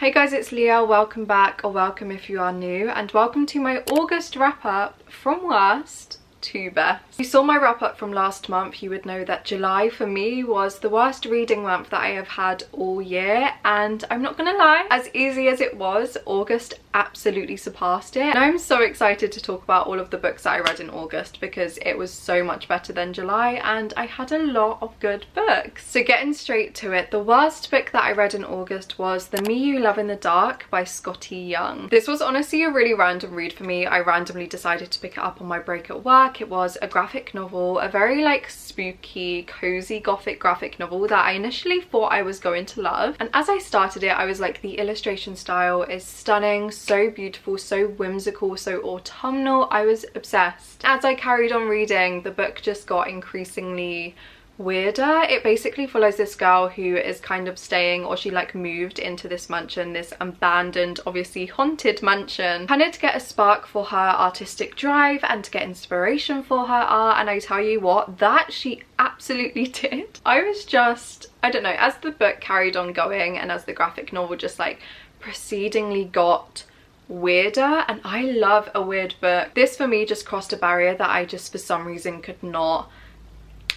Hey guys, it's Leah. Welcome back, or welcome if you are new, and welcome to my August wrap up from worst to best. If you saw my wrap up from last month, you would know that July for me was the worst reading month that I have had all year, and I'm not gonna lie, as easy as it was, August absolutely surpassed it. And I'm so excited to talk about all of the books that I read in August because it was so much better than July and I had a lot of good books. So getting straight to it, the worst book that I read in August was The Me You Love in the Dark by Skottie Young. This was honestly a really random read for me. I randomly decided to pick it up on my break at work. It was a graphic novel, a very like spooky, cozy gothic graphic novel that I initially thought I was going to love. And as I started it, I was like, the illustration style is stunning, so beautiful, so whimsical, so autumnal. I was obsessed. As I carried on reading, the book just got increasingly weirder. It basically follows this girl who is kind of staying, or she like moved into this mansion, this abandoned, obviously haunted mansion, kind of to get a spark for her artistic drive and to get inspiration for her art. And I tell you what, that she absolutely did. I was just, I don't know, as the book carried on going and as the graphic novel just like proceedingly got weirder, and I love a weird book, this for me just crossed a barrier that I just for some reason could not,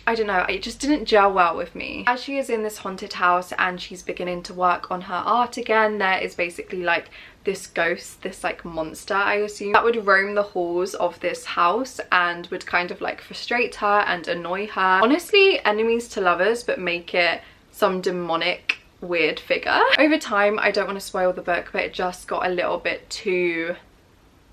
I don't know, it just didn't gel well with me. As she is in this haunted house and she's beginning to work on her art again, there is basically like this ghost, this like monster I assume, that would roam the halls of this house and would kind of like frustrate her and annoy her. Honestly, enemies to lovers, but make it some demonic weird figure. Over time, I don't want to spoil the book, but it just got a little bit too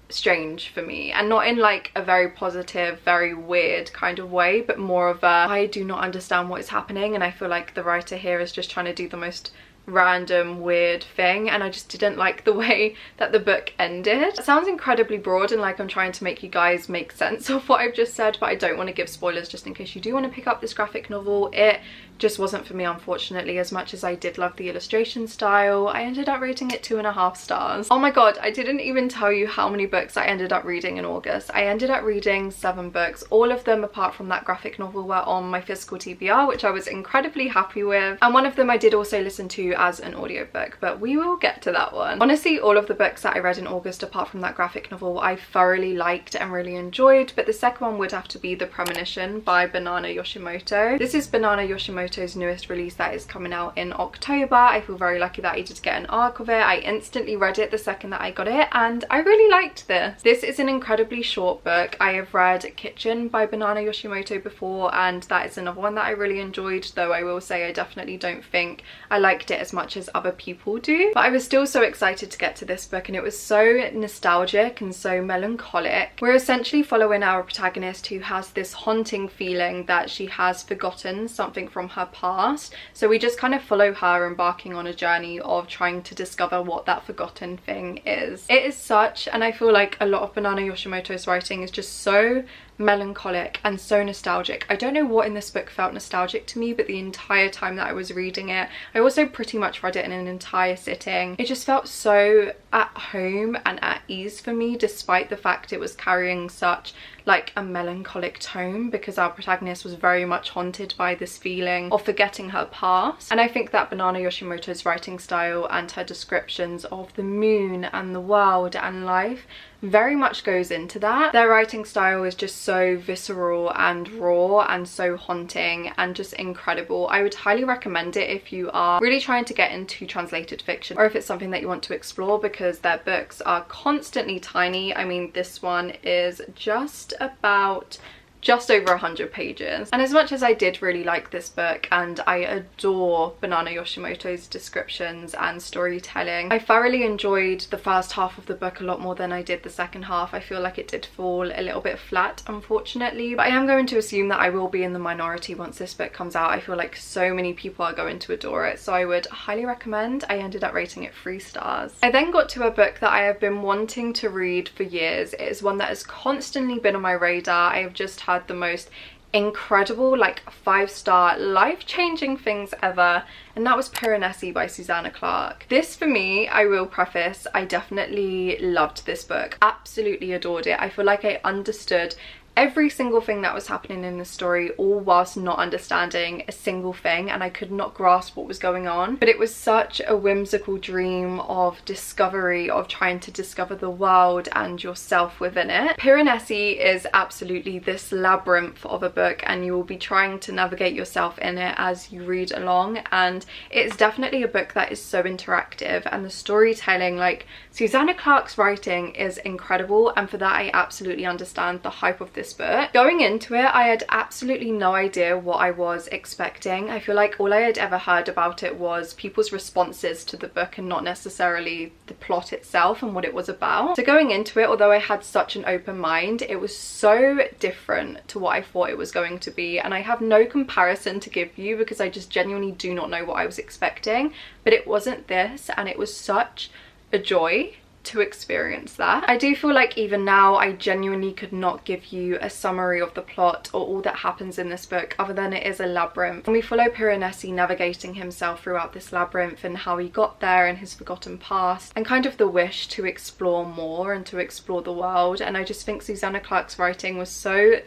strange for me, and not in like a very positive, very weird kind of way, but more of a, I do not understand what is happening, and I feel like the writer here is just trying to do the most random weird thing, and I just didn't like the way that the book ended. It sounds incredibly broad and like I'm trying to make you guys make sense of what I've just said, but I don't want to give spoilers just in case you do want to pick up this graphic novel. It just wasn't for me, unfortunately. As much as I did love the illustration style, I ended up rating it 2.5 stars. Oh my god, I didn't even tell you how many books I ended up reading in August. I ended up reading 7 books. All of them apart from that graphic novel were on my physical TBR, which I was incredibly happy with, and one of them I did also listen to as an audiobook, but we will get to that one. Honestly, all of the books that I read in August apart from that graphic novel I thoroughly liked and really enjoyed, but the second one would have to be The Premonition by Banana Yoshimoto. This is Banana Yoshimoto's newest release that is coming out in October. I feel very lucky that I did get an arc of it. I instantly read it the second that I got it, and I really liked this. This is an incredibly short book. I have read Kitchen by Banana Yoshimoto before, and that is another one that I really enjoyed, though I will say I definitely don't think I liked it as much as other people do. But I was still so excited to get to this book, and it was so nostalgic and so melancholic. We're essentially following our protagonist who has this haunting feeling that she has forgotten something from her past, so we just kind of follow her embarking on a journey of trying to discover what that forgotten thing is. It is such, and I feel like a lot of Banana Yoshimoto's writing is just so melancholic and so nostalgic. I don't know what in this book felt nostalgic to me, but the entire time that I was reading it, I also pretty much read it in an entire sitting. It just felt so at home and at ease for me, despite the fact it was carrying such like a melancholic tone, because our protagonist was very much haunted by this feeling of forgetting her past. And I think that Banana Yoshimoto's writing style and her descriptions of the moon and the world and life very much goes into that. Their writing style is just so visceral and raw and so haunting and just incredible. I would highly recommend it if you are really trying to get into translated fiction, or if it's something that you want to explore, because their books are constantly tiny. I mean, this one is just over 100 pages. And as much as I did really like this book and I adore Banana Yoshimoto's descriptions and storytelling, I thoroughly enjoyed the first half of the book a lot more than I did the second half. I feel like it did fall a little bit flat, unfortunately, but I am going to assume that I will be in the minority once this book comes out. I feel like so many people are going to adore it, so I would highly recommend. I ended up rating it 3 stars. I then got to a book that I have been wanting to read for years. It is one that has constantly been on my radar. I have just had the most incredible, like 5-star, life-changing things ever, and that was Piranesi by Susanna Clarke. This, for me, I will preface, I definitely loved this book, absolutely adored it. I feel like I understood every single thing that was happening in the story, all whilst not understanding a single thing, and I could not grasp what was going on. But it was such a whimsical dream of discovery, of trying to discover the world and yourself within it. Piranesi is absolutely this labyrinth of a book, and you will be trying to navigate yourself in it as you read along, and it's definitely a book that is so interactive, and the storytelling, like Susanna Clarke's writing is incredible, and for that I absolutely understand the hype of this book. Going into it, I had absolutely no idea what I was expecting. I feel like all I had ever heard about it was people's responses to the book and not necessarily the plot itself and what it was about. So going into it, although I had such an open mind, it was so different to what I thought it was going to be, and I have no comparison to give you because I just genuinely do not know what I was expecting. But it wasn't this, and it was such a joy to experience that. I do feel like even now I genuinely could not give you a summary of the plot or all that happens in this book other than it is a labyrinth, and we follow Piranesi navigating himself throughout this labyrinth and how he got there and his forgotten past and kind of the wish to explore more and to explore the world. And I just think Susanna Clarke's writing was so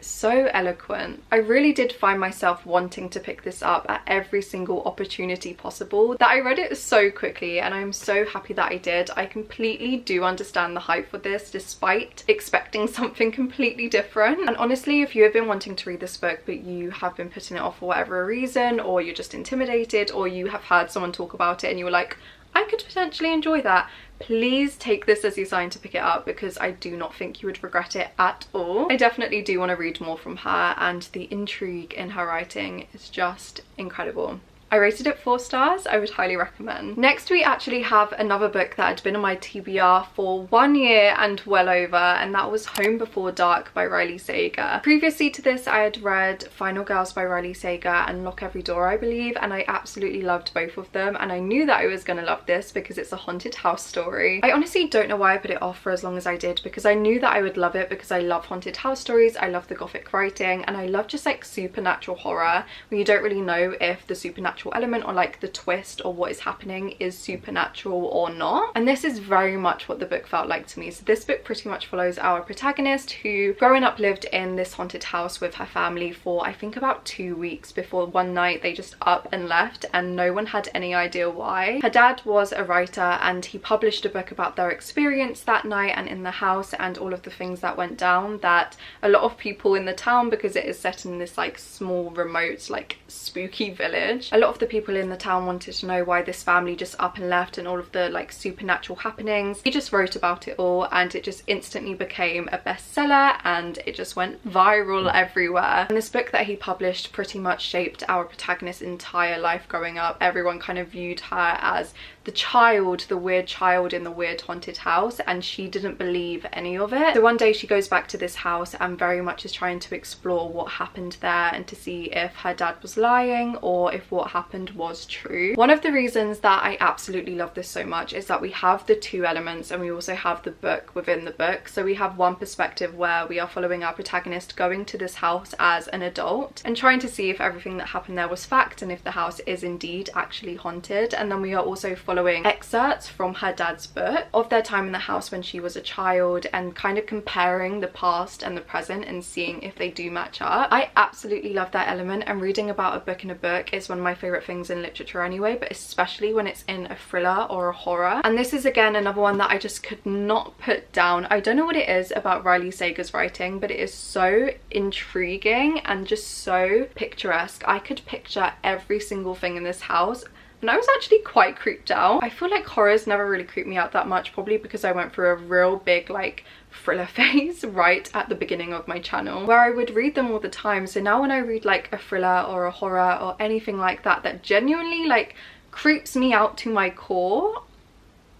eloquent. I really did find myself wanting to pick this up at every single opportunity possible, that I read it so quickly, and I'm so happy that I did. I completely do understand the hype for this despite expecting something completely different. And honestly, if you have been wanting to read this book but you have been putting it off for whatever reason, or you're just intimidated, or you have heard someone talk about it and you were like, I could potentially enjoy that, please take this as your sign to pick it up, because I do not think you would regret it at all. I definitely do want to read more from her, and the intrigue in her writing is just incredible. I rated it 4 stars. I would highly recommend. Next we actually have another book that had been on my TBR for 1 year and well over, and that was Home Before Dark by Riley Sager. Previously to this I had read Final Girls by Riley Sager and Lock Every Door, I believe, and I absolutely loved both of them, and I knew that I was going to love this because it's a haunted house story. I honestly don't know why I put it off for as long as I did, because I knew that I would love it because I love haunted house stories, I love the gothic writing, and I love just like supernatural horror where you don't really know if the supernatural element or like the twist or what is happening is supernatural or not. And this is very much what the book felt like to me. So this book pretty much follows our protagonist, who growing up lived in this haunted house with her family for I think about 2 weeks before one night they just up and left, and no one had any idea why. Her dad was a writer and he published a book about their experience that night and in the house and all of the things that went down, that a lot of people in the town, because it is set in this like small remote like spooky village, a lot of the people in the town wanted to know why this family just up and left and all of the like supernatural happenings. He just wrote about it all, and it just instantly became a bestseller and it just went viral everywhere. And this book that he published pretty much shaped our protagonist's entire life growing up. Everyone kind of viewed her as the child, the weird child in the weird haunted house, and she didn't believe any of it. So one day she goes back to this house and very much is trying to explore what happened there and to see if her dad was lying or if what happened was true. One of the reasons that I absolutely love this so much is that we have the 2 elements and we also have the book within the book. So we have one perspective where we are following our protagonist going to this house as an adult and trying to see if everything that happened there was fact and if the house is indeed actually haunted. And then we are also following excerpts from her dad's book of their time in the house when she was a child and kind of comparing the past and the present and seeing if they do match up. I absolutely love that element, and reading about a book in a book is one of my favorite things in literature anyway, but especially when it's in a thriller or a horror. And this is again another one that I just could not put down. I don't know what it is about Riley Sager's writing, but it is so intriguing and just so picturesque. I could picture every single thing in this house, and I was actually quite creeped out. I feel like horrors never really creeped me out that much, probably because I went through a real big like thriller phase right at the beginning of my channel where I would read them all the time. So now when I read like a thriller or a horror or anything like that that genuinely like creeps me out to my core,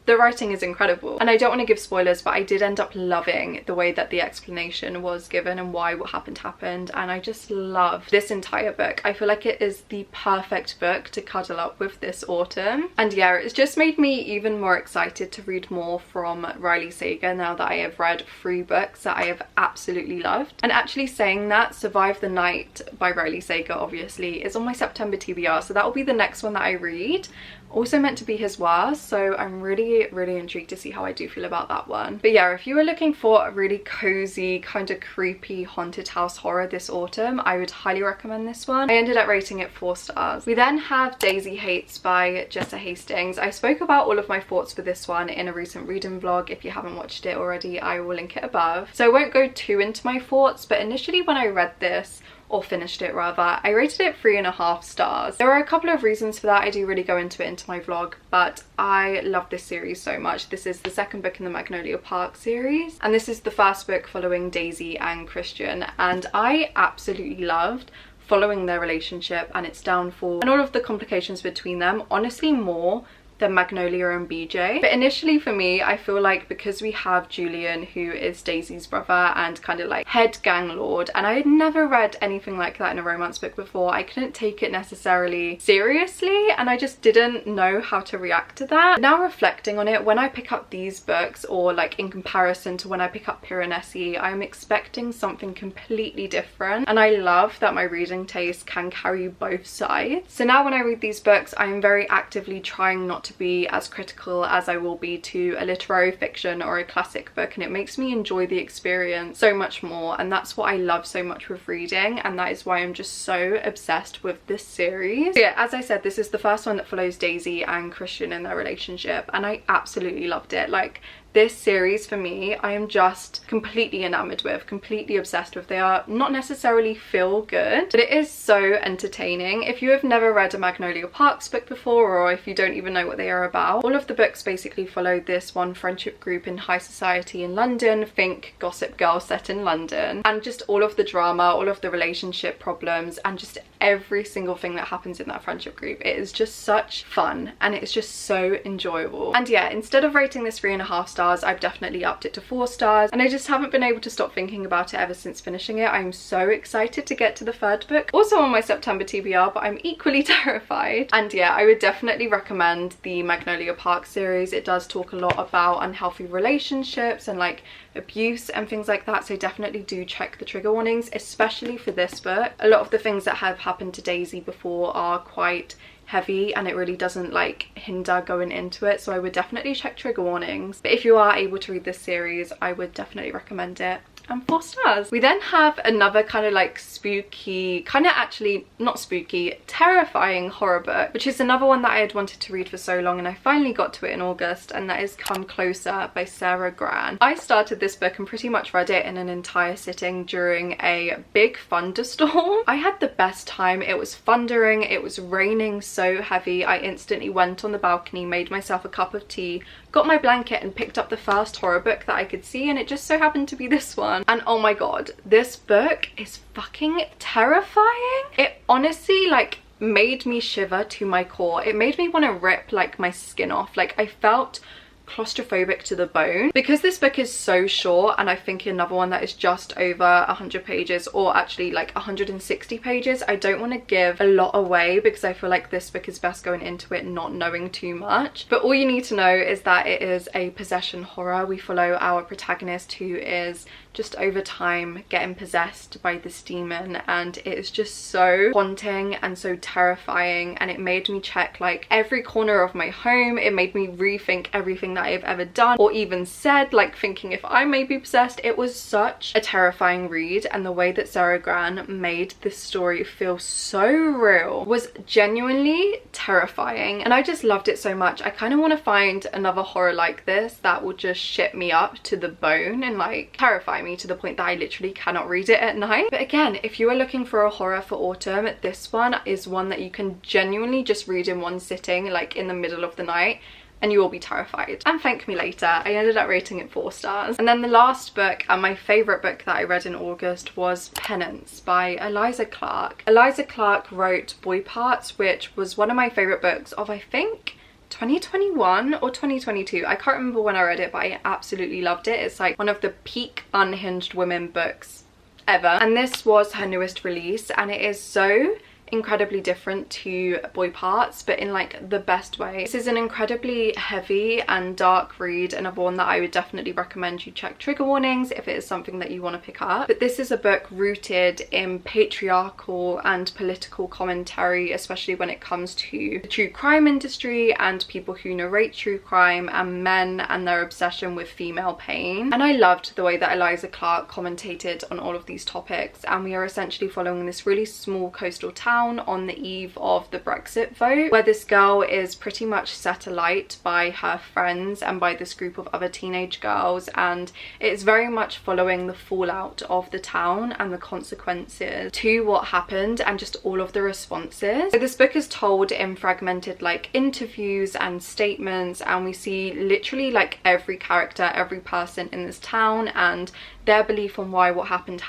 the writing is incredible. And I don't want to give spoilers, but I did end up loving the way that the explanation was given and why what happened, and I just love this entire book. I feel like it is the perfect book to cuddle up with this autumn. And yeah, it's just made me even more excited to read more from Riley Sager now that I have read 3 books that I have absolutely loved. And actually saying that, Survive the Night by Riley Sager obviously is on my September TBR, so that will be the next one that I read. also meant to be his worst, so I'm really intrigued to see how I do feel about that one. But yeah, if you were looking for a really cozy, kind of creepy haunted house horror this autumn, I would highly recommend this one. I ended up rating it 4 stars. We then have Daisy Hates by Jessa Hastings. I spoke about all of my thoughts for this one in a recent reading vlog. If you haven't watched it already, I will link it above. So I won't go too into my thoughts, but initially when I read this, or finished it rather, I rated it 3.5 stars. There are a couple of reasons for that. I do really go into it into my vlog, but I love this series so much. This is the second book in the Magnolia Park series, and this is the first book following Daisy and Christian, and I absolutely loved following their relationship and its downfall and all of the complications between them, honestly more than Magnolia and BJ. But initially for me, I feel like because we have Julian, who is Daisy's brother and kind of like head gang lord, and I had never read anything like that in a romance book before, I couldn't take it necessarily seriously, and I just didn't know how to react to that. Now reflecting on it, when I pick up these books, or like in comparison to when I pick up Piranesi, I'm expecting something completely different, and I love that my reading taste can carry both sides. So now when I read these books, I'm very actively trying not to be as critical as I will be to a literary fiction or a classic book, and it makes me enjoy the experience so much more, and that's what I love so much with reading, and that is why I'm just so obsessed with this series. So yeah, as I said, this is the first one that follows Daisy and Christian in their relationship, and I absolutely loved it. Like, this series for me, I am just completely enamored with, completely obsessed with. They are not necessarily feel good, but it is so entertaining. If you have never read a Magnolia Parks book before, or if you don't even know what they are about, all of the books basically follow this one friendship group in high society in London. Think Gossip Girl set in London, and just all of the drama, all of the relationship problems, and just every single thing that happens in that friendship group. It is just such fun, and it's just so enjoyable. And yeah, instead of rating this 3.5 stars, I've definitely upped it to 4 stars, and I just haven't been able to stop thinking about it ever since finishing it. I'm so excited to get to the 3rd book, also on my September TBR, but I'm equally terrified. And yeah, I would definitely recommend the Magnolia Park series. It does talk a lot about unhealthy relationships and like abuse and things like that, so definitely do check the trigger warnings, especially for this book. A lot of the things that have happened to Daisy before are quite heavy, and it really doesn't like hinder going into it, so I would definitely check trigger warnings. But if you are able to read this series, I would definitely recommend it. And 4 stars. We then have another kind of like spooky, kind of actually not spooky, terrifying horror book, which is another one that I had wanted to read for so long, and I finally got to it in August, and that is Come Closer by Sarah Gran. I started this book and pretty much read it in an entire sitting during a big thunderstorm. I had the best time. It was thundering, it was raining so heavy. I instantly went on the balcony, made myself a cup of tea, got my blanket, and picked up the first horror book that I could see, and it just so happened to be this one. And oh my god, this book is fucking terrifying. It honestly like made me shiver to my core. It made me want to rip like my skin off. Like, I felt claustrophobic to the bone. Because this book is so short, and I think another one that is just over 100 pages, or actually like 160 pages, I don't want to give a lot away because I feel like this book is best going into it not knowing too much. But all you need to know is that it is a possession horror. We follow our protagonist, who is just over time getting possessed by this demon, and it is just so haunting and so terrifying, and it made me check like every corner of my home. It made me rethink everything that I've ever done or even said, like thinking if I may be possessed. It was such a terrifying read, and the way that Sarah Gran made this story feel so real was genuinely terrifying, and I just loved it so much. I kind of want to find another horror like this that will just shit me up to the bone and like terrify me to the point that I literally cannot read it at night. But again, if you are looking for a horror for autumn, this one is one that you can genuinely just read in one sitting, like in the middle of the night, and you will be terrified. And thank me later. I ended up rating it 4 stars. And then the last book, and my favourite book that I read in August, was Penance by Eliza Clark. Eliza Clark wrote Boy Parts, which was one of my favourite books of, I think, 2021 or 2022. I can't remember when I read it, but I absolutely loved it. It's like one of the peak unhinged women books ever. And this was her newest release, and it is so incredibly different to Boy Parts, but in like the best way. This is an incredibly heavy and dark read, and one that I would definitely recommend you check trigger warnings if it is something that you want to pick up. But this is a book rooted in patriarchal and political commentary, especially when it comes to the true crime industry and people who narrate true crime and men and their obsession with female pain. And I loved the way that Eliza Clark commentated on all of these topics, and we are essentially following this really small coastal town on the eve of the Brexit vote, where this girl is pretty much set alight by her friends and by this group of other teenage girls, and it's very much following the fallout of the town and the consequences to what happened and just all of the responses. So this book is told in fragmented like interviews and statements, and we see literally like every character, every person in this town and their belief on why what happened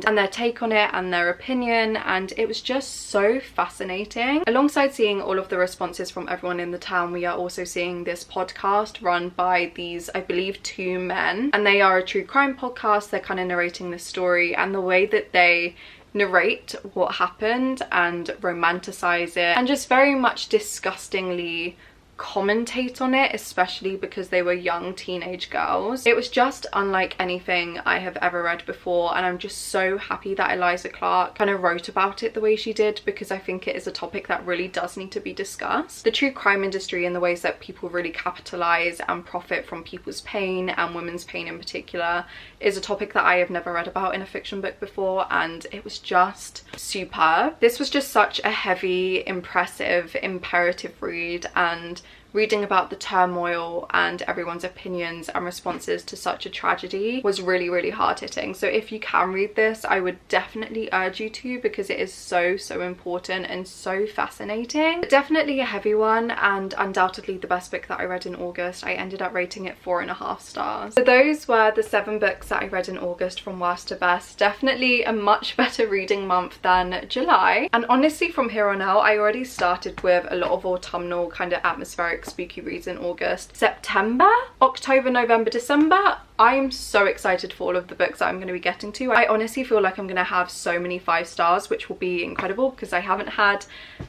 and their take on it and their opinion, and it was just so fascinating. Alongside seeing all of the responses from everyone in the town, we are also seeing this podcast run by these, I believe, 2 men, and they are a true crime podcast. They're kind of narrating this story, and the way that they narrate what happened and romanticize it and just very much disgustingly commentate on it, especially because they were young teenage girls. It was just unlike anything I have ever read before, and I'm just so happy that Eliza Clark kind of wrote about it the way she did, because I think it is a topic that really does need to be discussed. The true crime industry and the ways that people really capitalize and profit from people's pain, and women's pain in particular, is a topic that I have never read about in a fiction book before, and it was just superb. This was just such a heavy, impressive, imperative read, and reading about the turmoil and everyone's opinions and responses to such a tragedy was really, really hard-hitting. So if you can read this, I would definitely urge you to, because it is so important and so fascinating. But definitely a heavy one, and undoubtedly the best book that I read in August. I ended up rating it 4.5 stars. So those were the 7 books that I read in August from worst to best. Definitely a much better reading month than July, and honestly from here on out I already started with a lot of autumnal kind of atmospheric spooky reads in August. September, October, November, December, I'm so excited for all of the books that I'm going to be getting to. I honestly feel like I'm going to have so many 5 stars, which will be incredible because I haven't had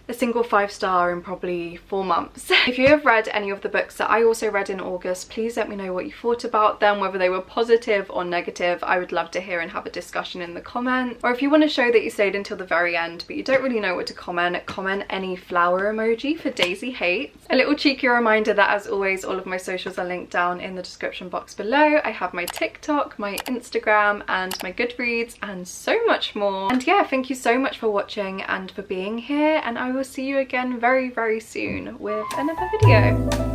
a single 5 star in probably 4 months. If you have read any of the books that I also read in August, please let me know what you thought about them, whether they were positive or negative. I would love to hear and have a discussion in the comments. Or if you want to show that you stayed until the very end but you don't really know what to comment any flower emoji for Daisy Hates. A little cheeky reminder that, as always, all of my socials are linked down in the description box below. I have my TikTok, my Instagram, and my Goodreads, and so much more. And yeah, thank you so much for watching and for being here, and I will see you again very soon with another video.